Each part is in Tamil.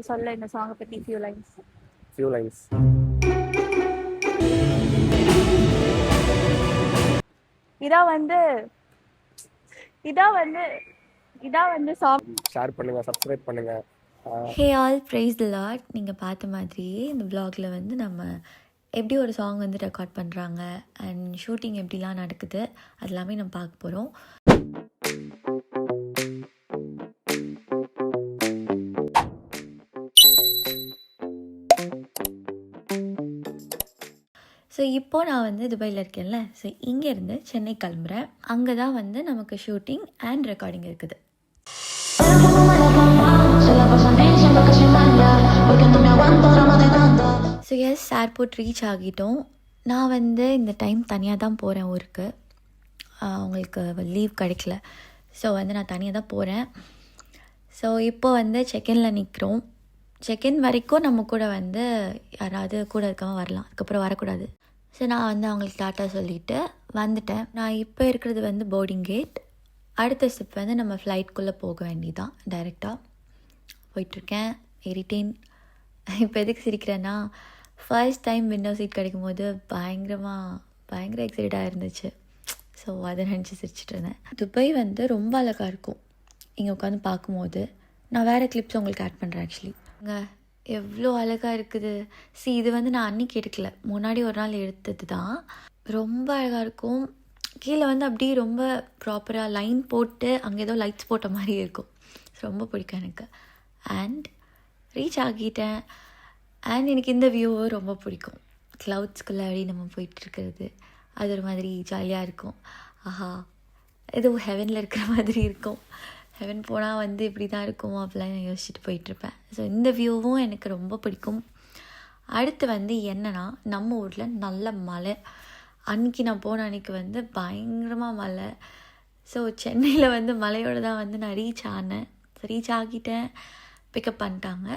சொல்ல இந்த சாங்கை பற்றி ஃபியூ லைன்ஸ். இதான் வந்து சாங். ஷேர் பண்ணுங்க, சப்ஸ்கிரைப் பண்ணுங்க. ஹே ஆல், ப்ரைஸ் தி லார்ட். நீங்கள் பார்த்த மாதிரியே இந்த வ்ளாகில் வந்து நம்ம எப்படி ஒரு சாங் வந்து ரெக்கார்ட் பண்ணுறாங்க அண்ட் ஷூட்டிங் எப்படிலாம் நடக்குது அது எல்லாமே நம்ம பார்க்க போகிறோம். ஸோ இப்போது நான் வந்து துபாயில் இருக்கேன்ல, ஸோ இங்கேருந்து சென்னை கிளம்புறேன். அங்கே தான் வந்து நமக்கு ஷூட்டிங் அண்ட் ரெக்கார்டிங் இருக்குது. ஸோ எஸ், ஏர்போர்ட் ரீச் ஆகிட்டோம். நான் வந்து இந்த டைம் தனியாக தான் போகிறேன் ஊருக்கு. அவங்களுக்கு லீவ் கிடைக்கல. ஸோ வந்து நான் தனியாக தான் போகிறேன். ஸோ இப்போ வந்து செகண்டில் நிற்கிறோம். செகண்ட் வரைக்கும் நம்ம கூட வந்து யாராவது கூட இருக்கவங்க வரலாம், அதுக்கப்புறம் வரக்கூடாது. ஸோ நான் வந்து அவங்களுக்கு டாட்டா சொல்லிவிட்டு வந்துட்டேன். நான் இப்போ இருக்கிறது வந்து போர்டிங் கேட். அடுத்த ஸ்டெப் வந்து நம்ம ஃப்ளைட்குள்ளே போக வேண்டியதான். டைரெக்டாக போயிட்டுருக்கேன், ஏறிட்டேன். இப்போ எதுக்கு சிரிக்கிறேன்னா, ஃபர்ஸ்ட் டைம் விண்டோ சீட் கிடைக்கும் போது பயங்கர எக்ஸைட்டாக இருந்துச்சு. ஸோ அதை நினச்சி சிரிச்சிட்டு இருந்தேன். துபாய் வந்து ரொம்ப அழகாக இருக்கும் இங்கே உட்காந்து பார்க்கும்போது. நான் வேறு கிளிப்ஸ் உங்களுக்கு ஆட் பண்ணுறேன். ஆக்சுவலி இங்கே எவ்வளோ அழகாக இருக்குது. இது வந்து நான் அன்றைக்கி எடுக்கல, முன்னாடி ஒரு நாள் எடுத்தது தான். ரொம்ப அழகாக இருக்கும். கீழே வந்து அப்படியே ரொம்ப ப்ராப்பராக லைன் போட்டு அங்கே ஏதோ லைட்ஸ் போட்ட மாதிரி இருக்கும். ரொம்ப பிடிக்கும் எனக்கு. அண்ட் ரீச் ஆகிட்டேன். அண்ட் எனக்கு இந்த வியூவும் ரொம்ப பிடிக்கும். க்ளவுட்ஸ்குள்ளே அப்படி நம்ம போயிட்டுருக்கிறது அது ஒரு மாதிரி ஜாலியாக இருக்கும். ஆஹா, ஏதோ ஹெவனில் இருக்கிற மாதிரி இருக்கும். ஹெவன் போனால் வந்து இப்படி தான் இருக்கும் அப்படிலாம் நான் யோசிச்சுட்டு போயிட்டுருப்பேன். ஸோ இந்த வியூவும் எனக்கு ரொம்ப பிடிக்கும். அடுத்து வந்து என்னென்னா, நம்ம ஊரில் நல்ல மழை. அன்றைக்கி நான் போன அன்றைக்கி வந்து பயங்கரமாக மழை. ஸோ சென்னையில் வந்து மழையோடு தான் வந்து நான் ரீச் ஆனேன். ரீச் ஆகிட்டேன், பிக்கப் பண்ணிட்டாங்க.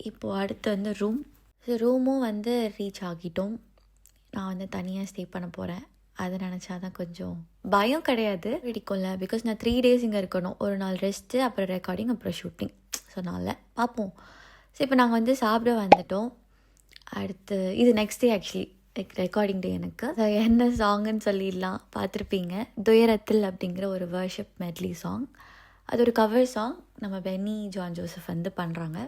இப்போது அடுத்து வந்து ரூமும் வந்து ரீச் ஆகிட்டோம். நான் வந்து தனியாக ஸ்டே பண்ண போகிறேன். அதை நினச்சா தான் கொஞ்சம் பயம் கிடையாது, பிடிக்கும்ல. பிகாஸ் நான் 3 days இங்கே இருக்கணும். ஒரு நாள் ரெஸ்ட்டு, அப்புறம் ரெக்கார்டிங், அப்புறம் ஷூட்டிங். ஸோ நாளில் பார்ப்போம். ஸோ இப்போ நாங்கள் வந்து சாப்பிட வந்துட்டோம். அடுத்து இது நெக்ஸ்ட் டே ஆக்சுவலி ரெக்கார்டிங் டே எனக்கு. என்ன சாங்குன்னு சொல்லிடலாம், பார்த்துருப்பீங்க. துயரத்தில் அப்படிங்கிற ஒரு வர்ஷிப் மெட்லி சாங். அது ஒரு கவர் சாங். நம்ம பென்னி ஜான் ஜோசப் வந்து பண்ணுறாங்க.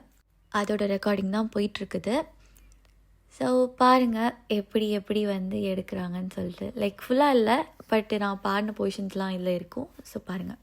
அதோட ரெக்கார்டிங் தான் போயிட்டுருக்குது. ஸோ பாருங்கள் எப்படி வந்து எடுக்கிறாங்கன்னு சொல்லிட்டு. லைக் ஃபுல்லாக இல்லை, பட் நான் பாடின பொசிஷன்ஸ்லாம் இதில் இருக்கும். ஸோ பாருங்கள்.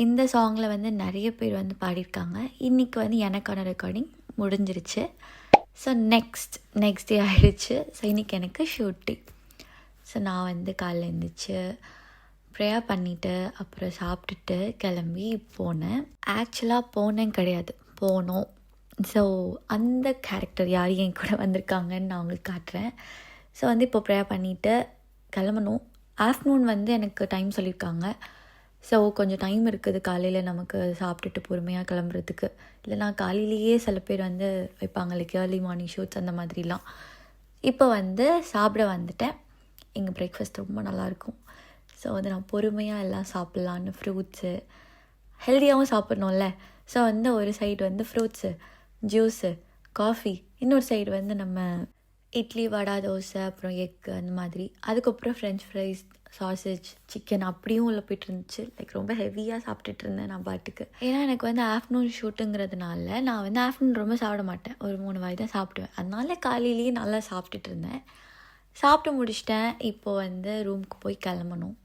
இந்த சாங்கில் வந்து நிறைய பேர் வந்து பாடியிருக்காங்க. இன்றைக்கி வந்து எனக்கான ரெக்கார்டிங் முடிஞ்சிருச்சு. ஸோ நெக்ஸ்ட் டே ஆகிடுச்சு. ஸோ இன்றைக்கி எனக்கு ஷூட்டிங். ஸோ நான் வந்து காலைல எழுந்திரிச்சு ப்ரேயர் பண்ணிவிட்டு அப்புறம் சாப்பிட்டுட்டு கிளம்பி போனேன். ஆக்சுவலாக போனேன் கிடையாது, போனோம். ஸோ அந்த கேரக்டர் யார் என் கூட வந்திருக்காங்கன்னு நான் உங்களுக்கு காட்டுறேன். ஸோ வந்து இப்போ ப்ரேயர் பண்ணிவிட்டு கிளம்பணும். ஆஃப்டர்நூன் வந்து எனக்கு டைம் சொல்லியிருக்காங்க. ஸோ கொஞ்சம் டைம் இருக்குது காலையில் நமக்கு சாப்பிட்டுட்டு பொறுமையாக கிளம்புறதுக்கு. இல்லைனா காலையிலேயே சில பேர் வந்து வைப்பாங்க, லைக் ஏர்லி மார்னிங் ஷூட்ஸ் அந்த மாதிரிலாம். இப்போ வந்து சாப்பிட வந்துட்டேன். எங்கள் பிரேக்ஃபாஸ்ட் ரொம்ப நல்லாயிருக்கும். ஸோ வந்து நான் பொறுமையாக எல்லாம் சாப்பிட்லான்னு ஃப்ரூட்ஸு ஹெல்த்தியாகவும் சாப்பிட்ணும்ல. ஸோ வந்து ஒரு சைடு வந்து ஃப்ரூட்ஸு, ஜூஸு, காஃபி, இன்னொரு சைடு வந்து நம்ம இட்லி, வடை, தோசை, அப்புறம் எக்கு அந்த மாதிரி. அதுக்கப்புறம் ஃப்ரெஞ்ச் ஃப்ரைஸ், சாசேஜ் சிக்கன் அப்படியும் உள்ளே போயிட்டு இருந்துச்சு. லைக் ரொம்ப ஹெவியாக சாப்பிட்டுட்டு இருந்தேன் நான் பாட்டுக்கு. ஏன்னா எனக்கு வந்து ஆஃப்டர்நூன் ஷூட்டுங்கிறதுனால நான் வந்து ஆஃப்டர்நூன் ரொம்ப சாப்பிட மாட்டேன், ஒரு 3 வாய் தான் சாப்பிடுவேன். அதனால காலையிலேயே நல்லா சாப்பிட்டுட்டு இருந்தேன். சாப்பிட்டு முடிச்சிட்டேன். இப்போது வந்து ரூமுக்கு போய் கிளம்பணும்.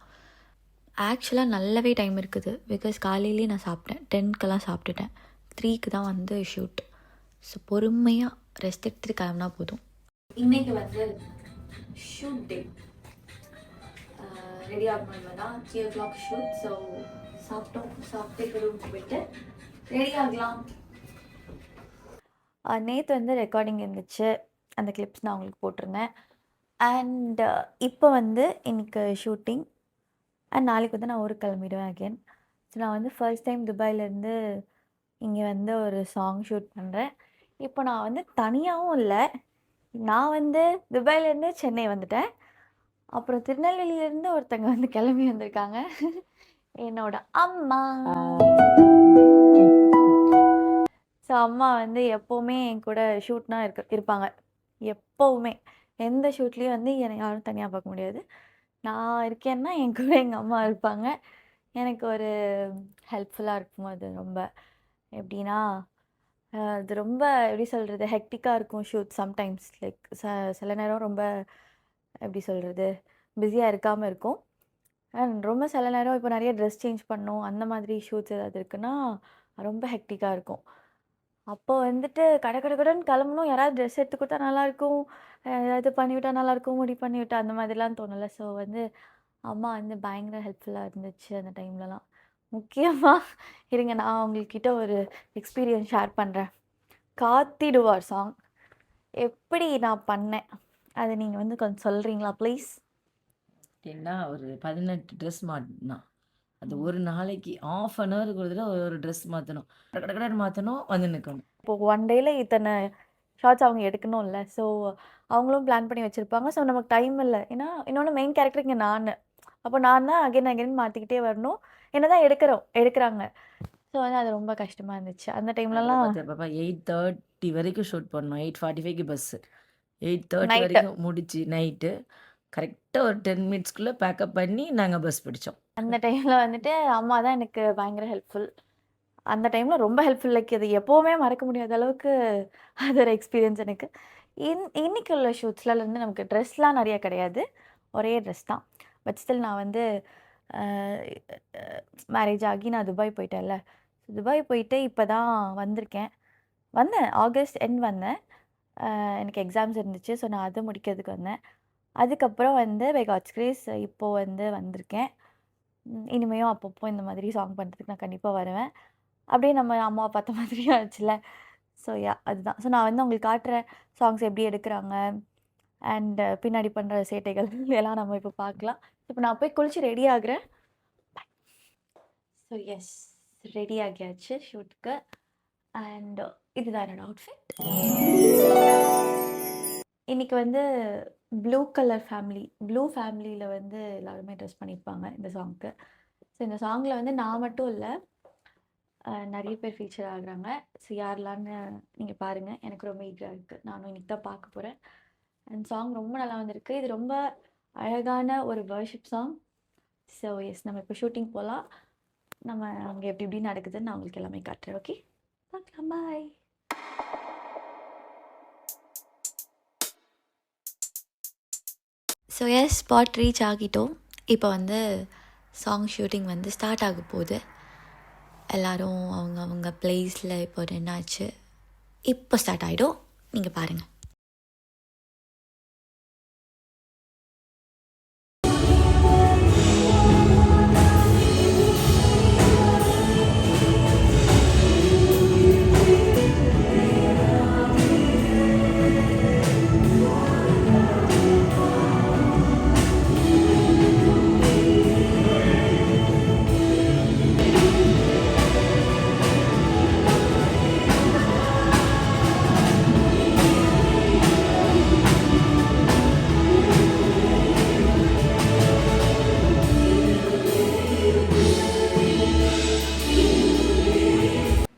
ஆக்சுவலாக நல்லாவே டைம் இருக்குது, பிகாஸ் காலையிலேயே நான் சாப்பிட்டேன், 10க்கெல்லாம் சாப்பிட்டுட்டேன். 3க்கு தான் வந்து ஷூட். ஸோ பொறுமையாக ரெஸ்ட் எடுத்துகிட்டு கிளம்புனா போதும். இன்றைக்கி வந்து ஷூட் டே. ரெடி ஆகணும் தான் 3 o'clock ஷூட். ஸோ சாப்பிட்டு ரூமுக்கு போயிட்டு ரெடி ஆகலாம். நேற்று வந்து ரெக்கார்டிங் இருந்துச்சு, அந்த கிளிப்ஸ் நான் உங்களுக்கு போட்டிருந்தேன். அண்ட் இப்போ வந்து இன்னைக்கு ஷூட்டிங். அண்ட் நாளைக்கு வந்து நான் ஊருக்கு கிளம்பிடுவேன் அகெயின். ஸோ நான் வந்து ஃபர்ஸ்ட் டைம் துபாயிலேருந்து இங்கே வந்து ஒரு சாங் ஷூட் பண்ணுறேன். இப்போ நான் வந்து தனியாகவும் இல்லை, நான் வந்து துபாயிலேருந்து சென்னை வந்துட்டேன். அப்புறம் திருநெல்வேலியிலேருந்து ஒருத்தங்க வந்து கிளம்பி வந்திருக்காங்க, என்னோட அம்மா. ஸோ அம்மா வந்து எப்போவுமே என் கூட ஷூட்னா இருப்பாங்க. எப்போவுமே எந்த ஷூட்லேயும் வந்து என்னை யாரும் தனியாக பார்க்க முடியாது. நான் இருக்கேன்னா என் கூட எங்கள் அம்மா இருப்பாங்க. எனக்கு ஒரு ஹெல்ப்ஃபுல்லாக இருக்கும். அது ரொம்ப எப்படின்னா, அது ரொம்ப எப்படி சொல்கிறது, ஹெக்டிக்காக இருக்கும் ஷூட் சம்டைம்ஸ். லைக் சில நேரம் ரொம்ப எப்படி சொல்கிறது, பிஸியாக இருக்காமல் இருக்கும். அண்ட் ரொம்ப சில நேரம் இப்போ நிறைய ட்ரெஸ் சேஞ்ச் பண்ணணும், அந்த மாதிரி ஷூட்ஸ் ஏதாவது இருக்குன்னா ரொம்ப ஹெக்டிக்காக இருக்கும். அப்போ வந்துட்டு கடன் கிளம்பணும், யாராவது ட்ரெஸ் எடுத்து கொடுத்தா நல்லாயிருக்கும், ஏதாவது பண்ணிவிட்டா நல்லாயிருக்கும், முடி பண்ணிவிட்டா அந்த மாதிரிலாம் தோணலை. ஸோ வந்து அம்மா வந்து பயங்கர ஹெல்ப்ஃபுல்லாக இருந்துச்சு அந்த டைம்லலாம். முக்கியமாக இருங்க, நான் உங்கள்கிட்ட ஒரு எக்ஸ்பீரியன்ஸ் ஷேர் பண்ணுறேன். காத்திடுவார் சாங் எப்படி நான் பண்ணேன், அதை நீங்கள் வந்து கொஞ்சம் சொல்கிறீங்களா ப்ளீஸ்? என்ன ஒரு 18 ட்ரெஸ் மாட்டினான். அது ஒரு நாளைக்கு ½ அன் ஹவருக்கு ஒரு தடவை ஒரு ட்ரெஸ் மாற்றணும், கடற்கடன் மாற்றணும், வந்து நிற்கணும். இப்போ 1 டேயில் இத்தனை ஷார்ட்ஸ் அவங்க எடுக்கணும்ல, ஸோ அவங்களும் பிளான் பண்ணி வச்சுருப்பாங்க. ஸோ நமக்கு டைம் இல்லை. ஏன்னா இன்னொன்று மெயின் கேரக்டர் இங்கே நான், அப்போ நான் தான் அகைன் மாற்றிக்கிட்டே வரணும். என்ன தான் எடுக்கிறாங்க. ஸோ வந்து அது ரொம்ப கஷ்டமாக இருந்துச்சு அந்த டைம்லலாம். பாப்பா 8:30 வரைக்கும் ஷூட் பண்ணோம். 8:45க்கு பஸ்ஸு. 8:30 வரைக்கும் முடிச்சு நைட்டு கரெக்டாக ஒரு 10 மினிட்ஸ்க்குள்ளே பேக்கப் பண்ணி நாங்கள் பஸ் பிடிச்சோம். அந்த டைமில் வந்துட்டு அம்மா தான் எனக்கு பயங்கர ஹெல்ப்ஃபுல். அந்த டைமில் ரொம்ப ஹெல்ப்ஃபுல். லைக் அது எப்போவுமே மறக்க முடியாத அளவுக்கு அது ஒரு எக்ஸ்பீரியன்ஸ் எனக்கு. இன்னைக்கு உள்ள ஷூட்ஸில் இருந்து நமக்கு ட்ரெஸ்லாம் நிறைய கிடையாது, ஒரே ட்ரெஸ் தான். பட் ஸ்டில் நான் வந்து மேரேஜ் ஆகி நான் துபாய் போயிட்டேன்ல, துபாய் போயிட்டு இப்போ தான் வந்தேன் ஆகஸ்ட் எண்ட் வந்தேன். எனக்கு எக்ஸாம்ஸ் இருந்துச்சு, ஸோ நான் அதை முடிக்கிறதுக்கு வந்தேன். அதுக்கப்புறம் வந்து பை காட்ஸ் கிரேஸ் இப்போது வந்து வந்திருக்கேன். இனிமேலும் அப்பப்போ இந்த மாதிரி சாங் பண்ணுறதுக்கு நான் கண்டிப்பாக வருவேன். அப்படியே நம்ம அம்மா பார்த்த மாதிரியும் ஆச்சுல. ஸோ அதுதான். ஸோ நான் வந்து உங்களுக்கு காட்டுறேன் சாங்ஸ் எப்படி எடுக்கிறாங்க, அண்ட் பின்னாடி பண்ணுற சேட்டைகள் எல்லாம் நம்ம இப்போ பார்க்கலாம். இப்போ நான் போய் குளிச்சு ரெடி ஆகுறேன். ஸோ எஸ், ரெடி ஆகியாச்சு ஷூட்டுக்கு. அண்ட் இதுதான் என்னோட அவுட்ஃபிட். இன்றைக்கி வந்து ப்ளூ ஃபேமிலியில் வந்து எல்லாருமே ட்ரெஸ் பண்ணியிருப்பாங்க இந்த சாங்க்கு. ஸோ இந்த சாங்கில் வந்து நான் மட்டும் இல்லை, நிறைய பேர் ஃபீச்சர் ஆகுறாங்க. ஸோ யாரெல்லாம்னு நீங்கள் பாருங்கள். எனக்கு ரொம்ப ஈகராக இருக்குது, நானும் இன்றைக்கி தான் பார்க்க போகிறேன். அண்ட் சாங் ரொம்ப நல்லா வந்திருக்கு. இது ரொம்ப அழகான ஒரு வர்ஷிப் சாங். ஸோ எஸ், நம்ம இப்போ ஷூட்டிங் போகலாம். நம்ம அங்கே எப்படி நடக்குதுன்னு நான் உங்களுக்கு எல்லாமே காட்டுறேன். ஓகே, பார்க்கலாம், பாய். ஸோ எஸ், ஸ்பாட் ரீச் ஆகிட்டோம். இப்போ வந்து சாங் ஷூட்டிங் வந்து ஸ்டார்ட் ஆக போகுது. எல்லோரும் அவங்க ப்ளேஸில் இப்போ நின்னாச்சு. இப்போ ஸ்டார்ட் ஆகிடும், நீங்கள் பாருங்கள்.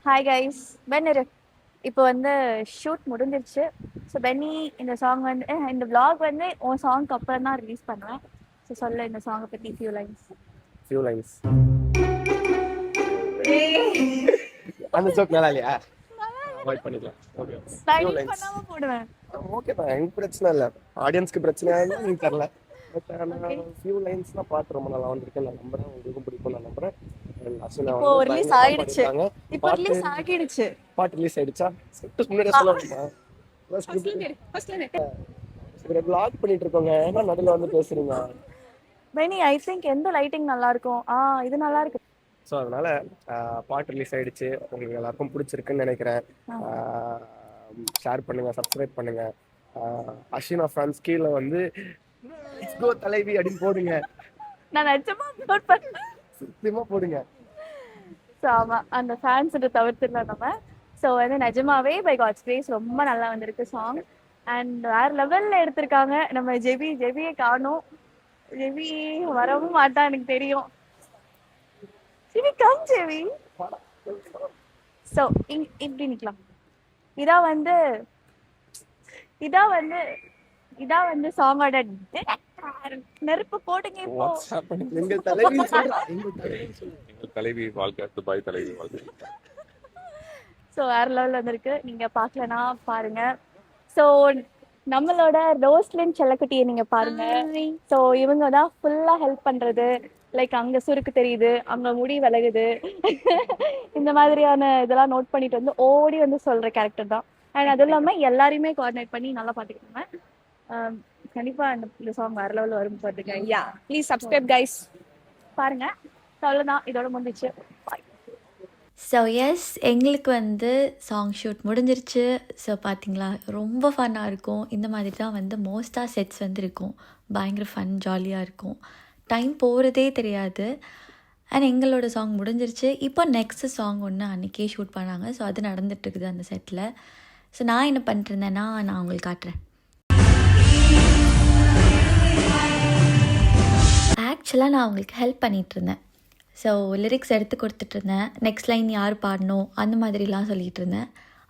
ஹாய் கைஸ், பென்னிரு. இப்போ வந்து ஷூட் முடிஞ்சிருச்சு. ஸோ பென்னி, இந்த சாங் வந்து இந்த vlog வந்து உன் சாங்க்கு அப்புறம் தான் ரிலீஸ் பண்ணுவேன். ஸோ சொல்ல இந்த சாங்கை பற்றி ஃபியூ லைன்ஸ். அந்த ஜோக் நல்லா இல்லையா? அவாய்ட் பண்ணிக்கலாம். ஓகே. பண்ணாம போடுவேன். ஓகே தான், எனக்கு பிரச்சனை இல்லை. ஆடியன்ஸ்க்கு பிரச்சனையா இருந்தா நீங்க தரல. பட் நான் ஃபியூ லைன்ஸ்லாம் பாட்டு ரொம்ப நல்லா வந்திருக்கேன். நான் நம்புறேன் உங்களுக்கும் பிடிக்கும் நான் நம்புறேன். இப்போ ரிலீஸ் ஆயிடுச்சு. இப்போ ரிலீஸ் ஆகிடுச்சு. பாட்டு ரிலீஸ் ஆயிடுச்சா? செட் முன்னாடியே சொல்லணுமா? ஃபர்ஸ்ட் ப்ளாக் பண்ணிட்டு இருக்கோங்க. ஏன்னா நடுவுல வந்து பேசுறீங்க. பெனி ஐ திங்க் எந்த லைட்டிங் நல்லா இருக்கும்? இது நல்லா இருக்கு. ஸோ அதனால பாட்டு ரிலீஸ் ஆயிடுச்சு. உங்களுக்கு எல்லாருக்கும் பிடிச்சிருக்குன்னு நினைக்கிறேன். ஷேர் பண்ணுங்க, சப்ஸ்கிரைப் பண்ணுங்க. அஷினா ஃபேன்ஸ் கீழே வந்து லெட்ஸ் கோ தலைவி அப்படின்னு போடுங்க. நான் நிஜமா அப்லோட் பண்ணேன். சத்தியமா போடுங்க. ஸோ ஆமாம், அந்த ஃபேன்ஸை தவிர்த்துடலாம் நம்ம. ஸோ வந்து நிஜமாவே பை காட்ஸ் கிரேஸ் ரொம்ப நல்லா வந்திருக்கு சாங். அண்ட் வேற லெவலில் எடுத்திருக்காங்க. நம்ம ஜெபியை காணும். ஜெபி வரவும் மாட்டான் எனக்கு தெரியும். JP come JP. ஸோ இப்படி நிற்கலாம். இதான் வந்து சாங்கோட நெருப்பு போடுங்க. இப்போ எங்கள் தலைவி வாழ்க்கை, துபாய் தலைவி வாழ்க்கை. ஸோ வேற லெவலில் வந்திருக்கு. நீங்கள் பார்க்கலனா பாருங்க. ஸோ நம்மளோட ரோஸ்லின் செல்லக்குட்டியை நீங்கள் பாருங்க. ஸோ இவங்க தான் ஃபுல்லாக ஹெல்ப் பண்ணுறது. லைக் அங்கே சுருக்கு தெரியுது, அங்கே முடி விலகுது, இந்த மாதிரியான இதெல்லாம் நோட் பண்ணிட்டு வந்து ஓடி வந்து சொல்கிற கேரக்டர் தான். அண்ட் அதுவும் இல்லாமல் எல்லாரையுமே கோஆர்டினேட் பண்ணி நல்லா பார்த்துக்கிட்டாங்க. கண்டிப்பாக இந்த சாங் வேற லெவலில் வரும் பார்த்துக்க. யா ப்ளீஸ் சப்ஸ்கிரைப் கைஸ். பாருங்க. அவ்வளோதான், இதோட முடிஞ்சிச்சு. பாய். ஸோ எஸ், எங்களுக்கு வந்து சாங் ஷூட் முடிஞ்சிருச்சு. ஸோ பார்த்தீங்களா, ரொம்ப ஃபன்னாக இருக்கும். இந்த மாதிரி தான் வந்து மோஸ்ட்டாக செட்ஸ் வந்து இருக்கும். பயங்கர ஃபன், ஜாலியாக இருக்கும். டைம் போகிறதே தெரியாது. அண்ட் எங்களோட சாங் முடிஞ்சிருச்சு. இப்போ நெக்ஸ்ட்டு சாங் ஒன்று அன்றைக்கே ஷூட் பண்ணாங்க. ஸோ அது நடந்துகிட்ருக்குது அந்த செட்டில். ஸோ நான் என்ன பண்ணிட்டுருந்தேன்னா நான் உங்களுக்கு காட்டுறேன். ஆக்சுவலாக நான் அவங்களுக்கு ஹெல்ப் பண்ணிகிட்ருந்தேன். ஸோ லிரிக்ஸ் எடுத்து கொடுத்துட்ருந்தேன். நெக்ஸ்ட் லைன் யார் பாடணும் அந்த மாதிரிலாம் சொல்லிகிட்டு இருந்தேன்.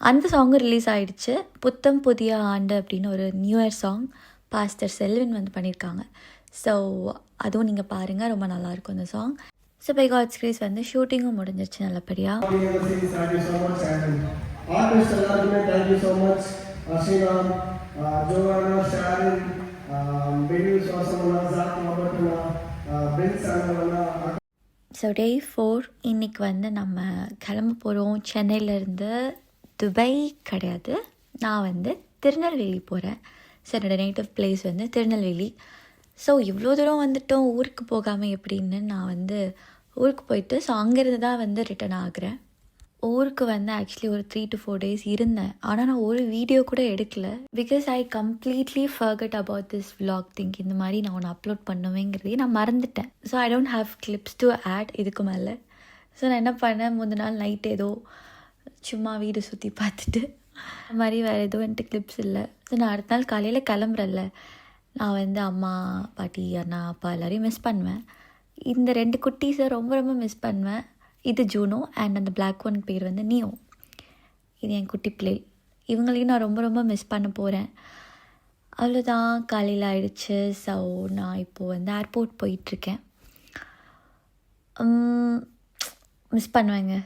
அந்த சாங்கும் ரிலீஸ் ஆகிடுச்சு. புத்தம் புதிய ஆண்டு அப்படின்னு ஒரு new year song pastor Selvin வந்து பண்ணியிருக்காங்க. ஸோ அதுவும் நீங்கள் பாருங்கள், ரொம்ப நல்லாயிருக்கும் அந்த song. So by God's grace வந்து ஷூட்டிங்கும் முடிஞ்சிருச்சு நல்லபடியாக. ஸோ டே 4 இன்றைக்கி வந்து நம்ம கிளம்ப போகிறோம். சென்னையிலேருந்து துபாய் கிடையாது, நான் வந்து திருநெல்வேலி போகிறேன். ஸோ என்னோடய நேட்டிவ் பிளேஸ் வந்து திருநெல்வேலி. ஸோ இவ்வளோ தூரம் வந்துட்டோம், ஊருக்கு போகாமல் எப்படின்னு நான் வந்து ஊருக்கு போயிட்டு ஸோ அங்கேருந்து தான் வந்து ரிட்டர்ன் ஆகுறேன். ஊருக்கு வந்து ஆக்சுவலி ஒரு 3 to 4 days இருந்தேன். ஆனால் நான் ஒரு வீடியோ கூட எடுக்கல. Because I completely forgot about this vlog thing. இந்த மாதிரி நான் ஒன்று அப்லோட் பண்ணுவேங்கிறதையே நான் மறந்துட்டேன். So I don't have clips to add இதுக்கு மேலே. ஸோ நான் என்ன பண்ணேன், முந்தின நாள் நைட் ஏதோ சும்மா வீடு சுற்றி பார்த்துட்டு அந்த மாதிரி வேறு எதுவும் என்கிட்ட கிளிப்ஸ் இல்லை. ஸோ நான் அடுத்த நாள் காலையில் கிளம்புறேன்ல, நான் வந்து அம்மா பாட்டி அண்ணா அப்பா எல்லோரையும் மிஸ் பண்ணுவேன். இந்த 2 குட்டீஸை ரொம்ப ரொம்ப மிஸ் பண்ணுவேன். இது ஜூனோ அண்ட் அந்த பிளாக் ஒன் பேர் வந்து நியோ. இது என் குட்டி பிள்ளை. இவங்களையும் நான் ரொம்ப ரொம்ப மிஸ் பண்ண போகிறேன். அவ்வளோதான், காலையில் ஆயிடுச்சு. ஸோ நான் இப்போது வந்து ஏர்போர்ட் போயிட்டுருக்கேன். மிஸ் பண்ணுவேங்க.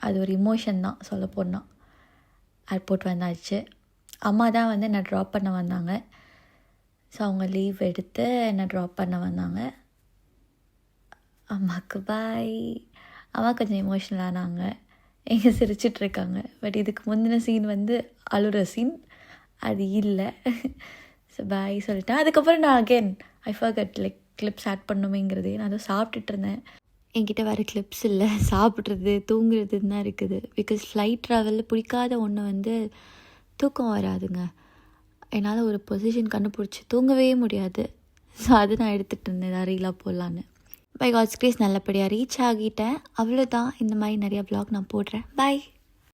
அது ஒரு இமோஷன் தான் சொல்லப்போனால். ஏர்போர்ட் வந்தாச்சு. அம்மா தான் வந்து என்னை ட்ராப் பண்ண வந்தாங்க. ஸோ அவங்க லீவ் எடுத்து என்னை ட்ராப் பண்ண வந்தாங்க. அம்மாவுக்கு பாய். அம்மா கொஞ்சம் எமோஷ்னல் ஆனாங்க, எங்கே சிரிச்சிட்ருக்காங்க. பட் இதுக்கு முந்தின சீன் வந்து அழுகிற சீன், அது இல்லை. ஸோ பாய் சொல்லிட்டேன். அதுக்கப்புறம் நான் again I forgot like clips add பண்ணுமேங்கிறதே. நான் அதை சாப்பிட்டுட்டு இருந்தேன். என்கிட்ட வேறு கிளிப்ஸ் இல்லை, சாப்பிட்றது தூங்குறதுன்னு தான் இருக்குது. பிகாஸ் ஃப்ளைட் ட்ராவலில் பிடிக்காத ஒன்று வந்து தூக்கம் வராதுங்க. என்னால் ஒரு பொசிஷன் கண்டுபிடிச்சி தூங்கவே முடியாது. ஸோ அது நான் எடுத்துகிட்டு இருந்தேன், ஏதாவது ரீலாக போடலான்னு. பை காட்ஸ் கிரேஸ் நல்லபடியாக ரீச் ஆகிட்டேன். அவ்வளோதான். இந்த மாதிரி நிறையா vlog நான் போடுறேன். பாய்.